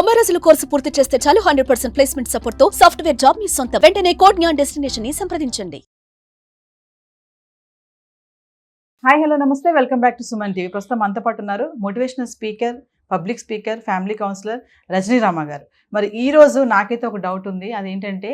90 రోజుల కోర్సు పూర్తి చేస్తే చాలు 100% ప్లేస్మెంట్ సపోర్ట్ తో సాఫ్ట్వేర్ జాబ్ మీ సొంతం. వెంటనే కోడ్ జ్ఞాన్ డెస్టినేషన్ ని సంప్రదించండి. హాయ్ హలో నమస్తే, welcome back to Suman TV. ప్రస్తుతం మనతో పాటు ఉన్నారు motivational speaker, public speaker, family counsellor Rajani Rama గారు. మరి ఈ రోజు నాకైతే ఒక డౌట్ ఉంది. అదేంటంటే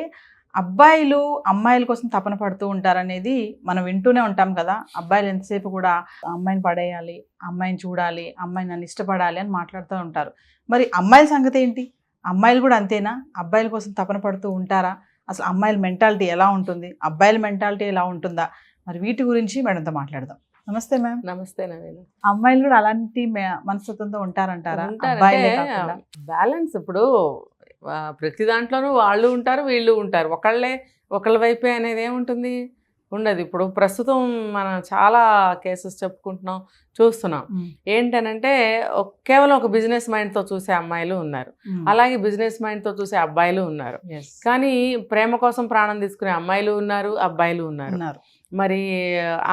అబ్బాయిలు అమ్మాయిల కోసం తపన పడుతూ ఉంటారనేది మనం వింటూనే ఉంటాం కదా. అబ్బాయిలు ఎంతసేపు కూడా అమ్మాయిని పడేయాలి, అమ్మాయిని చూడాలి, అమ్మాయిని నన్ను ఇష్టపడాలి అని మాట్లాడుతూ ఉంటారు. మరి అమ్మాయిల సంగతి ఏంటి? అమ్మాయిలు కూడా అంతేనా? అబ్బాయిల కోసం తపన పడుతూ ఉంటారా? అసలు అమ్మాయిల మెంటాలిటీ ఎలా ఉంటుంది, అబ్బాయిల మెంటాలిటీ ఎలా ఉంటుందా? మరి వీటి గురించి మేడంతో మాట్లాడదాం. నమస్తే మ్యామ్. నమస్తే నవీన్. అమ్మాయిలు కూడా అలాంటి మనస్తత్వంతో ఉంటారంటారా? బ్యాలెన్స్ ఇప్పుడు ప్రతి దాంట్లోనూ వాళ్ళు ఉంటారు, వీళ్ళు ఉంటారు. ఒకళ్ళ వైపే అనేది ఏముంటుంది, ఉండదు. ఇప్పుడు ప్రస్తుతం మనం చాలా కేసెస్ చెప్పుకుంటున్నాం, చూస్తున్నాం. ఏంటనంటే కేవలం ఒక బిజినెస్ మైండ్తో చూసే అమ్మాయిలు ఉన్నారు, అలాగే బిజినెస్ మైండ్తో చూసే అబ్బాయిలు ఉన్నారు. కానీ ప్రేమ కోసం ప్రాణం తీసుకునే అమ్మాయిలు ఉన్నారు, అబ్బాయిలు ఉన్నారు. మరి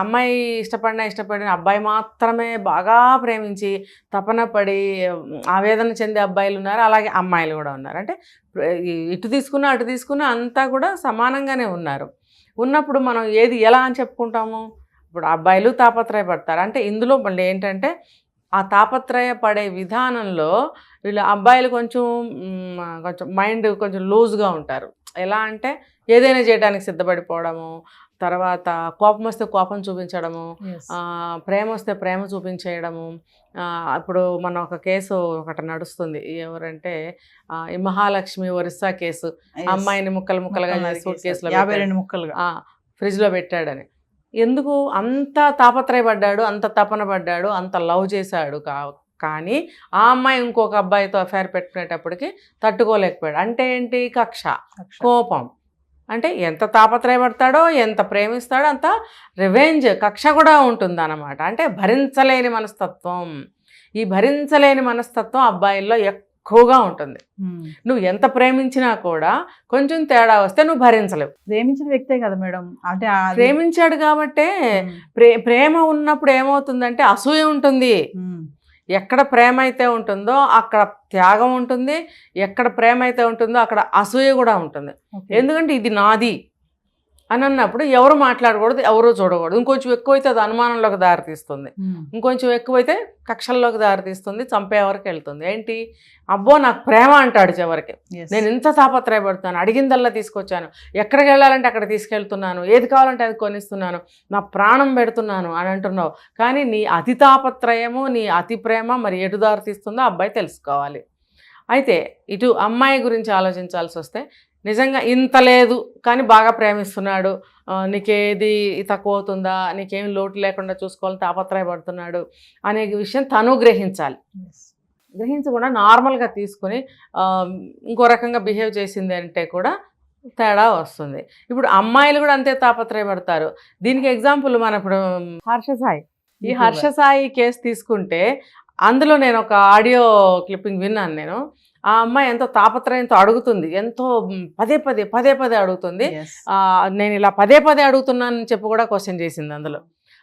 అమ్మాయి ఇష్టపడిన అబ్బాయి మాత్రమే బాగా ప్రేమించి తపన పడి ఆవేదన చెందే అబ్బాయిలు ఉన్నారు, అలాగే అమ్మాయిలు కూడా ఉన్నారు. అంటే ఇటు తీసుకున్నా అటు తీసుకున్నా అంతా కూడా సమానంగానే ఉన్నారు. ఉన్నప్పుడు మనం ఏది ఎలా అని చెప్పుకుంటాము? ఇప్పుడు అబ్బాయిలు తాపత్రయపడతారు. అంటే ఇందులో మళ్ళీ ఏంటంటే ఆ తాపత్రయపడే విధానంలో వీళ్ళు అబ్బాయిలు కొంచెం మైండ్ కొంచెం లూజ్గా ఉంటారు. ఎలా అంటే ఏదైనా చేయడానికి సిద్ధపడిపోవడము, తర్వాత కోపం వస్తే కోపం చూపించడము, ప్రేమ వస్తే ప్రేమ చూపించేయడము. ఇప్పుడు మన ఒక కేసు ఒకటి నడుస్తుంది. ఎవరంటే ఈ మహాలక్ష్మి ఒరిస్సా కేసు. అమ్మాయిని ముక్కలుగా సూట్ కేసులో 52 ముక్కలుగా ఫ్రిడ్జ్లో పెట్టాడని. ఎందుకు అంత తాపత్రయపడ్డాడు, అంత తపన పడ్డాడు, అంత లవ్ చేశాడు. కానీ ఆ అమ్మాయి ఇంకొక అబ్బాయితో అఫైర్ పెట్టుకునేటప్పటికి తట్టుకోలేకపోయాడు. అంటే ఏంటి? కక్ష, కోపం. అంటే ఎంత తాపత్రయపడతాడో, ఎంత ప్రేమిస్తాడో అంత రివెంజ్, కక్ష కూడా ఉంటుంది అన్నమాట. అంటే భరించలేని మనస్తత్వం. ఈ భరించలేని మనస్తత్వం అబ్బాయిల్లో ఎక్కువగా ఉంటుంది. నువ్వు ఎంత ప్రేమించినా కూడా కొంచెం తేడా వస్తే నువ్వు భరించలేవు. ప్రేమించిన వ్యక్తే కదా మేడం. అంటే ప్రేమించాడు కాబట్టే ప్రేమ ఉన్నప్పుడు ఏమవుతుందంటే అసూయ ఉంటుంది. ఎక్కడ ప్రేమ అయితే ఉంటుందో అక్కడ త్యాగం ఉంటుంది, ఎక్కడ ప్రేమ అయితే ఉంటుందో అక్కడ అసూయ కూడా ఉంటుంది. ఎందుకంటే ఇది నాది అని అన్నప్పుడు ఎవరు మాట్లాడకూడదు, ఎవరు చూడకూడదు. ఇంకొంచెం ఎక్కువైతే అది అనుమానంలోకి దారితీస్తుంది, ఇంకొంచెం ఎక్కువైతే కక్షల్లోకి దారితీస్తుంది, చంపే వరకు వెళ్తుంది. ఏంటి? అబ్బో నాకు ప్రేమ అంటాడు చివరికి. నేను ఇంత తాపత్రయపడుతున్నాను, అడిగిందల్లా తీసుకొచ్చాను, ఎక్కడికి వెళ్ళాలంటే అక్కడ తీసుకెళ్తున్నాను, ఏది కావాలంటే అది కొనిస్తున్నాను, నా ప్రాణం పెడుతున్నాను అని అంటున్నావు. కానీ నీ అతి తాపత్రయము, నీ అతి ప్రేమ మరి ఎటు దారితీస్తుందో అబ్బాయి తెలుసుకోవాలి. అయితే ఇటు అమ్మాయి గురించి ఆలోచించాల్సి వస్తే నిజంగా ఇంత లేదు కానీ బాగా ప్రేమిస్తున్నాడు, నీకేది తక్కువ అవుతుందా, నీకేం లోటు లేకుండా చూసుకోవాలని తాపత్రయపడుతున్నాడు అనే విషయం తను గ్రహించాలి. గ్రహించి కూడా నార్మల్గా తీసుకుని ఇంకో రకంగా బిహేవ్ చేసింది అంటే కూడా తేడా వస్తుంది. ఇప్పుడు అమ్మాయిలు కూడా అంతే తాపత్రయపడతారు. దీనికి ఎగ్జాంపుల్ మన ఇప్పుడు హర్షసాయి. ఈ హర్షసాయి కేసు తీసుకుంటే అందులో నేను ఒక ఆడియో క్లిప్పింగ్ విన్నాను. నేను ఆ అమ్మాయి ఎంతో తాపత్రయంతో అడుగుతుంది, ఎంతో పదే పదే అడుగుతుంది. నేను ఇలా పదే అడుగుతున్నానని చెప్పి కూడా క్వశ్చన్ చేసింది. అందులో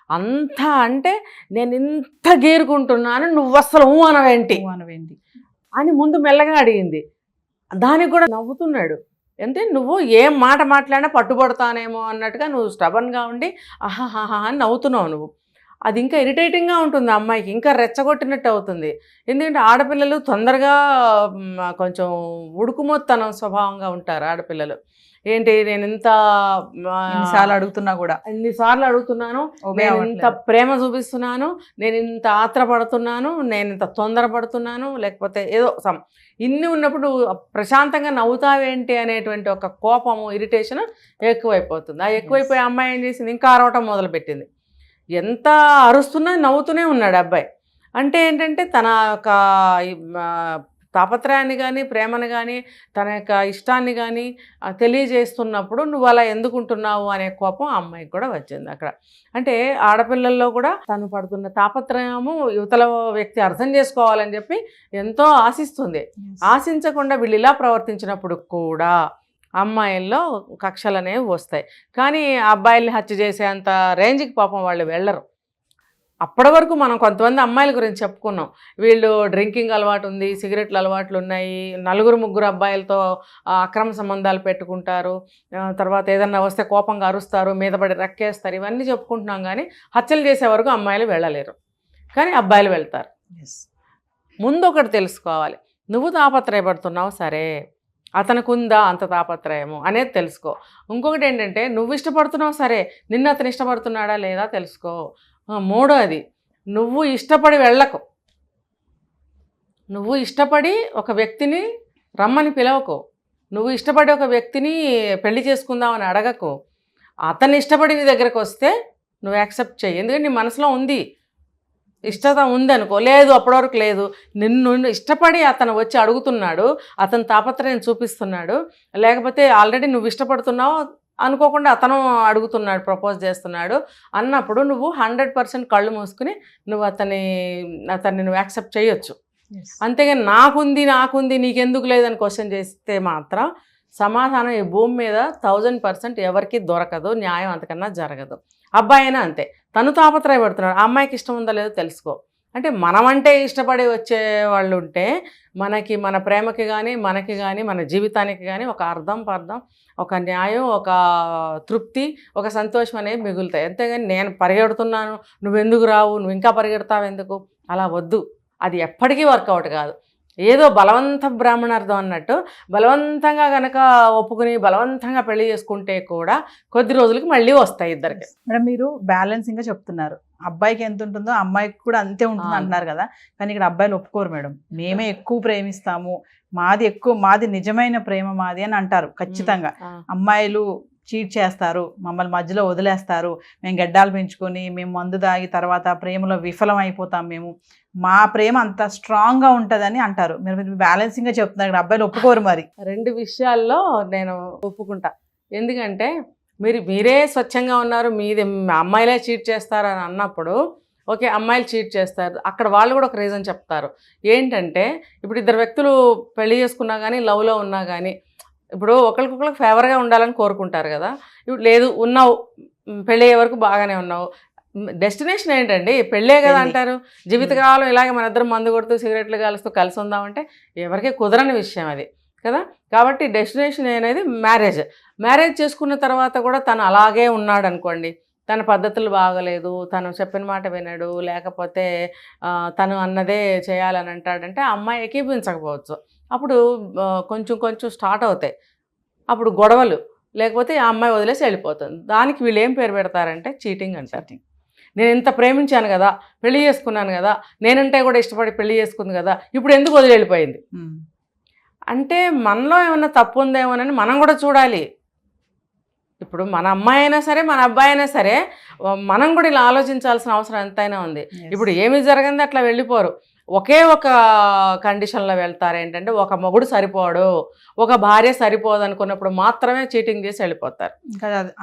అంతా అంటే నేను ఇంత గేరుకుంటున్నాను, నువ్వు అసలు అనవేంటి అని ముందు మెల్లగా అడిగింది. దానికి కూడా నవ్వుతున్నాడు. అంటే నువ్వు ఏం మాట మాట్లాడినా పట్టుబడతానేమో అన్నట్టుగా నువ్వు స్టబన్గా ఉండి ఆహాహా అని నవ్వుతున్నావు నువ్వు. అది ఇంకా ఇరిటేటింగ్గా ఉంటుంది అమ్మాయికి, ఇంకా రెచ్చగొట్టినట్టు అవుతుంది. ఎందుకంటే ఆడపిల్లలు తొందరగా కొంచెం ఉడుకుమొత్తనం స్వభావంగా ఉంటారు ఆడపిల్లలు. ఏంటి నేను ఎన్నిసార్లు అడుగుతున్నాను, నేను ఇంత ప్రేమ చూపిస్తున్నాను, నేను ఇంత ఆత్రపడుతున్నాను, నేను ఇంత తొందరపడుతున్నాను, లేకపోతే ఏదో ఇన్ని ఉన్నప్పుడు ప్రశాంతంగా నవ్వుతావేంటి అనేటువంటి ఒక కోపము, ఇరిటేషన్ ఎక్కువైపోతుంది. ఆ ఎక్కువైపోయి అమ్మాయి ఏం చేసింది, ఇంకా అరవటం మొదలుపెట్టింది. ఎంత అరుస్తున్నా నవ్వుతూనే ఉన్నాడు అబ్బాయి. అంటే ఏంటంటే తన యొక్క తాపత్రయాన్ని కానీ ప్రేమను కానీ తన యొక్క ఇష్టాన్ని కానీ తెలియజేస్తున్నప్పుడు నువ్వు అలా ఎందుకుంటున్నావు అనే కోపం ఆ అమ్మాయికి కూడా వచ్చింది అక్కడ. అంటే ఆడపిల్లల్లో కూడా తను పడుతున్న తాపత్రయము యువతల వ్యక్తి అర్థం చేసుకోవాలని చెప్పి ఎంతో ఆశిస్తుంది. ఆశించకుండా వీళ్ళు ఇలా ప్రవర్తించినప్పుడు కూడా అమ్మాయిల్లో కక్షలు అనేవి వస్తాయి. కానీ అబ్బాయిల్ని హత్య చేసేంత రేంజ్కి పాపం వాళ్ళు వెళ్ళరు. అప్పటి వరకు మనం కొంతమంది అమ్మాయిల గురించి చెప్పుకున్నాం, వీళ్ళు డ్రింకింగ్ అలవాటు ఉంది, సిగరెట్ల అలవాట్లు ఉన్నాయి, నలుగురు ముగ్గురు అబ్బాయిలతో అక్రమ సంబంధాలు పెట్టుకుంటారు, తర్వాత ఏదన్నా వస్తే కోపంగా అరుస్తారు, మీద పడి రక్కేస్తారు, ఇవన్నీ చెప్పుకుంటున్నాం. కానీ హత్యలు చేసే వరకు అమ్మాయిలు వెళ్ళలేరు, కానీ అబ్బాయిలు వెళ్తారు. ముందు ఒకటి తెలుసుకోవాలి, నువ్వు తాపత్రయపడుతున్నావు సరే, అతనికి ఉందా అంత తాపత్రయము అనేది తెలుసుకో. ఇంకొకటి ఏంటంటే, నువ్వు ఇష్టపడుతున్నావు సరే, నిన్ను అతను ఇష్టపడుతున్నాడా లేదా తెలుసుకో. మూడోది, నువ్వు ఇష్టపడి వెళ్ళకు. నువ్వు ఇష్టపడి ఒక వ్యక్తిని రమ్మని పిలవకు, నువ్వు ఇష్టపడి ఒక వ్యక్తిని పెళ్లి చేసుకుందామని అడగకు. అతను ఇష్టపడి నీ దగ్గరకు వస్తే నువ్వు యాక్సెప్ట్ చేయి, ఎందుకంటే నీ మనసులో ఉంది, ఇష్టత ఉందనుకో. లేదు, అప్పటి వరకు లేదు, నిన్ను ఇష్టపడి అతను వచ్చి అడుగుతున్నాడు, అతను తాపత్రయం చూపిస్తున్నాడు, లేకపోతే ఆల్రెడీ నువ్వు ఇష్టపడుతున్నావు అనుకోకుండా అతను అడుగుతున్నాడు, ప్రపోజ్ చేస్తున్నాడు అన్నప్పుడు నువ్వు 100% కళ్ళు మూసుకుని నువ్వు అతన్ని నువ్వు యాక్సెప్ట్ చేయొచ్చు. అంతేగాని నాకుంది నీకెందుకు లేదని క్వశ్చన్ చేస్తే మాత్రం సమాధానం ఈ భూమి మీద 1000% ఎవరికి దొరకదు, న్యాయం అంతకన్నా జరగదు. అబ్బాయి అయినా అంతే, తను తాపత్రయపడుతున్నాడు, ఆ అమ్మాయికి ఇష్టం ఉందో లేదో తెలుసుకో. అంటే మనమంటే ఇష్టపడి వచ్చే వాళ్ళు ఉంటే మనకి, మన ప్రేమకి కానీ మనకి కానీ మన జీవితానికి కానీ ఒక అర్థం పర్థం, ఒక న్యాయం, ఒక తృప్తి, ఒక సంతోషం అనేవి మిగులుతాయి. అంతేగాని నేను పరిగెడుతున్నాను నువ్వెందుకు రావు, నువ్వు ఇంకా పరిగెడతావు ఎందుకు, అలా వద్దు. అది ఎప్పటికీ వర్కౌట్ కాదు. ఏదో బలవంత బ్రాహ్మణార్థం అన్నట్టు బలవంతంగా కనుక ఒప్పుకుని బలవంతంగా పెళ్లి చేసుకుంటే కూడా కొద్ది రోజులకి మళ్ళీ వస్తాయి ఇద్దరికి. మేడం, మీరు బ్యాలెన్సింగ్గా చెప్తున్నారు, అబ్బాయికి ఎంత ఉంటుందో అమ్మాయికి కూడా అంతే ఉంటుంది అంటున్నారు కదా. కానీ ఇక్కడ అబ్బాయిలు ఒప్పుకోరు మేడం, మేమే ఎక్కువ ప్రేమిస్తాము, మాది నిజమైన ప్రేమ మాది అని అంటారు ఖచ్చితంగా. అమ్మాయిలు చీట్ చేస్తారు, మమ్మల్ని మధ్యలో వదిలేస్తారు, మేము గడ్డాలు పెంచుకొని మేము మందు దాగి తర్వాత ప్రేమలో విఫలం అయిపోతాం, మా ప్రేమ అంత స్ట్రాంగ్గా ఉంటుందని అంటారు. మీరు బ్యాలెన్సింగ్గా చెప్తున్నారు, ఇక్కడ అబ్బాయిలు ఒప్పుకోరు. మరి 2 విషయాల్లో నేను ఒప్పుకుంటా. ఎందుకంటే మీరే స్వచ్ఛంగా ఉన్నారు, అమ్మాయిలే చీట్ చేస్తారు అని అన్నప్పుడు ఓకే, అమ్మాయిలు చీట్ చేస్తారు, అక్కడ వాళ్ళు కూడా ఒక రీజన్ చెప్తారు. ఏంటంటే ఇప్పుడు 2 వ్యక్తులు పెళ్లి చేసుకున్నా కానీ లవ్లో ఉన్నా కానీ ఇప్పుడు ఒకరికొకరికి ఫేవర్గా ఉండాలని కోరుకుంటారు కదా. ఇప్పుడు లేదు, ఉన్నావు, పెళ్ళి అయ్యే వరకు బాగానే ఉన్నావు, డెస్టినేషన్ ఏంటండి పెళ్ళే కదా అంటారు. జీవితకాలం ఇలాగే మన ఇద్దరం మందు కొడుతూ సిగరెట్లు కాలుస్తూ కలిసి ఉందామంటే ఎవరికి కుదరని విషయం అది కదా. కాబట్టి డెస్టినేషన్ అనేది మ్యారేజ్ చేసుకున్న తర్వాత కూడా తను అలాగే ఉన్నాడు అనుకోండి, తన పద్ధతులు బాగలేదు, తను చెప్పిన మాట వినడు, లేకపోతే తను అన్నదే చేయాలని అంటాడంటే ఆ అమ్మాయి ఏకీపించకపోవచ్చు. అప్పుడు కొంచెం స్టార్ట్ అవుతాయి, అప్పుడు గొడవలు, లేకపోతే ఆ అమ్మాయి వదిలేసి వెళ్ళిపోతుంది. దానికి వీళ్ళు ఏం పేరు పెడతారంటే చీటింగ్ అంటారు. నేను ఇంత ప్రేమించాను కదా, పెళ్లి చేసుకున్నాను కదా, నేనంటే కూడా ఇష్టపడి పెళ్లి చేసుకుంది కదా, ఇప్పుడు ఎందుకు వదిలి వెళ్ళిపోయింది అంటే మనలో ఏమన్నా తప్పు ఉందేమోనని మనం కూడా చూడాలి. ఇప్పుడు మన అమ్మాయి అయినా సరే మన అబ్బాయి అయినా సరే మనం కూడా ఇలా ఆలోచించాల్సిన అవసరం ఎంతైనా ఉంది. ఇప్పుడు ఏమి జరిగింది అట్లా వెళ్ళిపోరు, ఒకే ఒక కండిషన్లో వెళ్తారు. ఏంటంటే ఒక మొగుడు సరిపోడు, ఒక భార్య సరిపోదు అనుకున్నప్పుడు మాత్రమే చీటింగ్ చేసి వెళ్ళిపోతారు.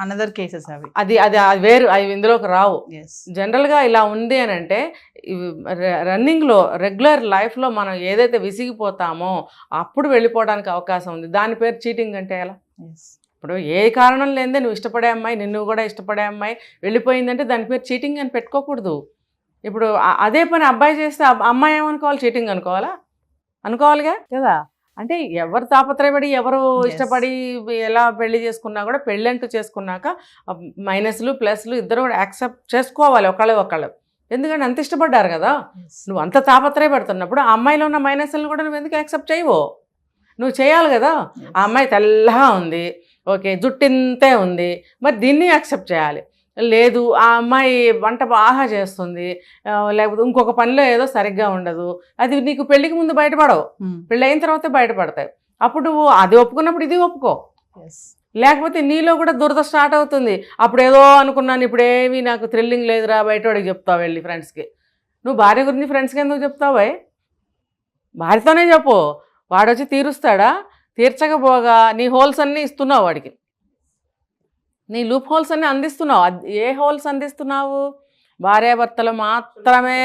అనదర్ కేసెస్ అది వేరు, అవి ఇందులోకి రావు. జనరల్గా ఇలా ఉంది అని అంటే రన్నింగ్లో రెగ్యులర్ లైఫ్లో మనం ఏదైతే విసిగిపోతామో అప్పుడు వెళ్ళిపోవడానికి అవకాశం ఉంది. దాని పేరు చీటింగ్ అంటే ఎలా? ఇప్పుడు ఏ కారణం లేదే నువ్వు ఇష్టపడే అమ్మాయి, నిన్ను కూడా ఇష్టపడే అమ్మాయి వెళ్ళిపోయిందంటే దాని పేరు చీటింగ్ అని పెట్టుకోకూడదు. ఇప్పుడు అదే పని అబ్బాయి చేస్తే అమ్మాయి ఏమనుకోవాలి, చీటింగ్ అనుకోవాలిగా కదా. అంటే ఎవరు తాపత్రయపడి ఎవరు ఇష్టపడి ఎలా పెళ్లి చేసుకున్నా కూడా పెళ్ళి అంటూ చేసుకున్నాక మైనస్లు ప్లస్లు ఇద్దరు కూడా యాక్సెప్ట్ చేసుకోవాలి ఒకళ్ళు. ఎందుకంటే అంత ఇష్టపడ్డారు కదా, నువ్వు అంత తాపత్రయపడుతున్నప్పుడు ఆ అమ్మాయిలో ఉన్న మైనస్లను కూడా నువ్వు ఎందుకు యాక్సెప్ట్ చేయవో? నువ్వు చేయాలి కదా. ఆ అమ్మాయి తెల్లగా ఉంది, ఓకే, జుట్టింతే ఉంది, మరి దీన్ని యాక్సెప్ట్ చేయాలి. లేదు, ఆ అమ్మాయి వంట బాగా చేస్తుంది, లేకపోతే ఇంకొక పనిలో ఏదో సరిగ్గా ఉండదు, అది నీకు పెళ్ళికి ముందు బయటపడవు, పెళ్ళి అయిన తర్వాతే బయటపడతాయి. అప్పుడు నువ్వు అది ఒప్పుకున్నప్పుడు ఇది ఒప్పుకో, లేకపోతే నీలో కూడా దురద స్టార్ట్ అవుతుంది. అప్పుడు ఏదో అనుకున్నాను, ఇప్పుడు ఏమీ నాకు థ్రిల్లింగ్ లేదురా, బయటవాడికి చెప్తావు వెళ్ళి ఫ్రెండ్స్కి. నువ్వు భార్య గురించి ఫ్రెండ్స్కి ఎందుకు చెప్తావు? భార్యతోనే చెప్పు, వాడొచ్చి తీరుస్తాడా? తీర్చకపోగా నీ హోల్స్ అన్నీ ఇస్తున్నావు వాడికి, నీ లూప్ హోల్స్ అన్నీ అందిస్తున్నావు. ఏ హోల్స్ అందిస్తున్నావు? భార్యాభర్తలు మాత్రమే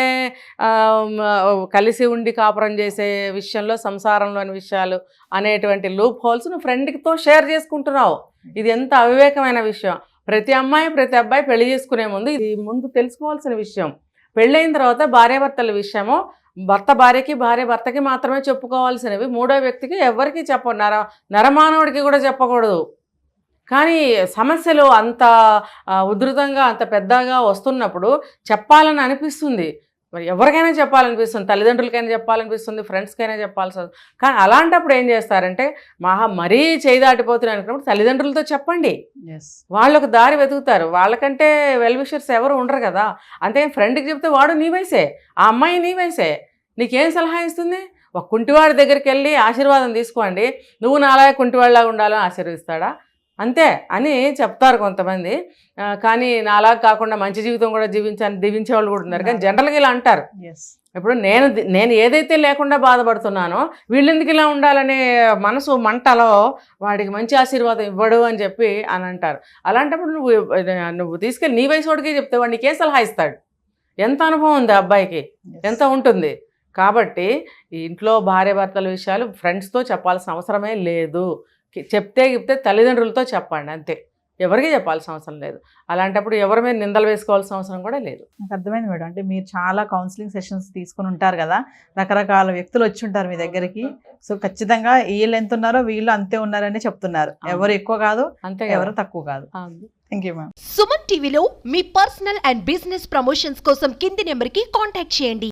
కలిసి ఉండి కాపురం చేసే విషయంలో, సంసారంలోని విషయాలు అనేటువంటి లూప్ హోల్స్ నువ్వు ఫ్రెండ్తో షేర్ చేసుకుంటున్నావు. ఇది ఎంత అవివేకమైన విషయం. ప్రతి అమ్మాయి ప్రతి అబ్బాయి పెళ్లి చేసుకునే ముందు ఇది ముందు తెలుసుకోవాల్సిన విషయం. పెళ్ళైన తర్వాత భార్యాభర్తల విషయము భర్త భార్యకి, భార్య భర్తకి మాత్రమే చెప్పుకోవాల్సినవి. మూడో వ్యక్తికి ఎవరికి నరమానవుడికి కూడా చెప్పకూడదు. కానీ సమస్యలు అంత ఉధృతంగా అంత పెద్దగా వస్తున్నప్పుడు చెప్పాలని అనిపిస్తుంది. మరి ఎవరికైనా చెప్పాలనిపిస్తుంది, తల్లిదండ్రులకైనా చెప్పాలనిపిస్తుంది, ఫ్రెండ్స్కైనా చెప్పాల్సి వస్తుంది. కానీ అలాంటప్పుడు ఏం చేస్తారంటే మరీ చేయి దాటిపోతున్నాయి అనుకున్నప్పుడు తల్లిదండ్రులతో చెప్పండి, వాళ్ళొక దారి వెతుకుతారు. వాళ్ళకంటే వెల్ విషర్స్ ఎవరు ఉండరు కదా. అంతే ఫ్రెండ్కి చెప్తే వాడు నీ వయసే, ఆ అమ్మాయి నీ వయసే, నీకేం సలహా ఇస్తుంది? ఒక కుంటివాడి దగ్గరికి వెళ్ళి ఆశీర్వాదం తీసుకోండి, నువ్వు నాలాగే కుంటివాడిలాగా ఉండాలని ఆశీర్వదిస్తాడా? అంతే అని చెప్తారు కొంతమంది. కానీ నాలా కాకుండా మంచి జీవితం కూడా దీవించే వాళ్ళు కూడా ఉన్నారు. కానీ జనరల్గా ఇలా అంటారు. ఇప్పుడు నేను ఏదైతే లేకుండా బాధపడుతున్నానో వీళ్ళెందుకు ఇలా ఉండాలనే మనసు మంటలో వాడికి మంచి ఆశీర్వాదం ఇవ్వడు అని చెప్పి అని అంటారు. అలాంటప్పుడు నువ్వు తీసుకెళ్ళి నీ వయసు వాడికి చెప్తే వాడు నీకే సలహా ఇస్తాడు? ఎంత అనుభవం ఉంది అబ్బాయికి, ఎంత ఉంటుంది? కాబట్టి ఇంట్లో భార్యాభర్తల విషయాలు ఫ్రెండ్స్తో చెప్పాల్సిన అవసరమే లేదు. చెప్తే తల్లిదండ్రులతో చెప్పండి, అంతే. ఎవరికి చెప్పాల్సిన అవసరం లేదు. అలాంటప్పుడు ఎవరి మీద నిందలు వేసుకోవాల్సిన అవసరం కూడా లేదు. నాకు అర్థమైంది మేడం. అంటే మీరు చాలా కౌన్సిలింగ్ సెషన్స్ తీసుకుని ఉంటారు కదా, రకరకాల వ్యక్తులు వచ్చి ఉంటారు మీ దగ్గరికి. సో ఖచ్చితంగా వీళ్ళు ఎంత ఉన్నారో వీళ్ళు అంతే ఉన్నారని చెప్తున్నారు. ఎవరు ఎక్కువ కాదు, అంతే, ఎవరు తక్కువ కాదు. Thank you ma'am. సుమన్ టీవీలో మీ పర్సనల్ అండ్ బిజినెస్ ప్రమోషన్స్ కోసం కింది నెంబర్కి కాంటాక్ట్ చేయండి.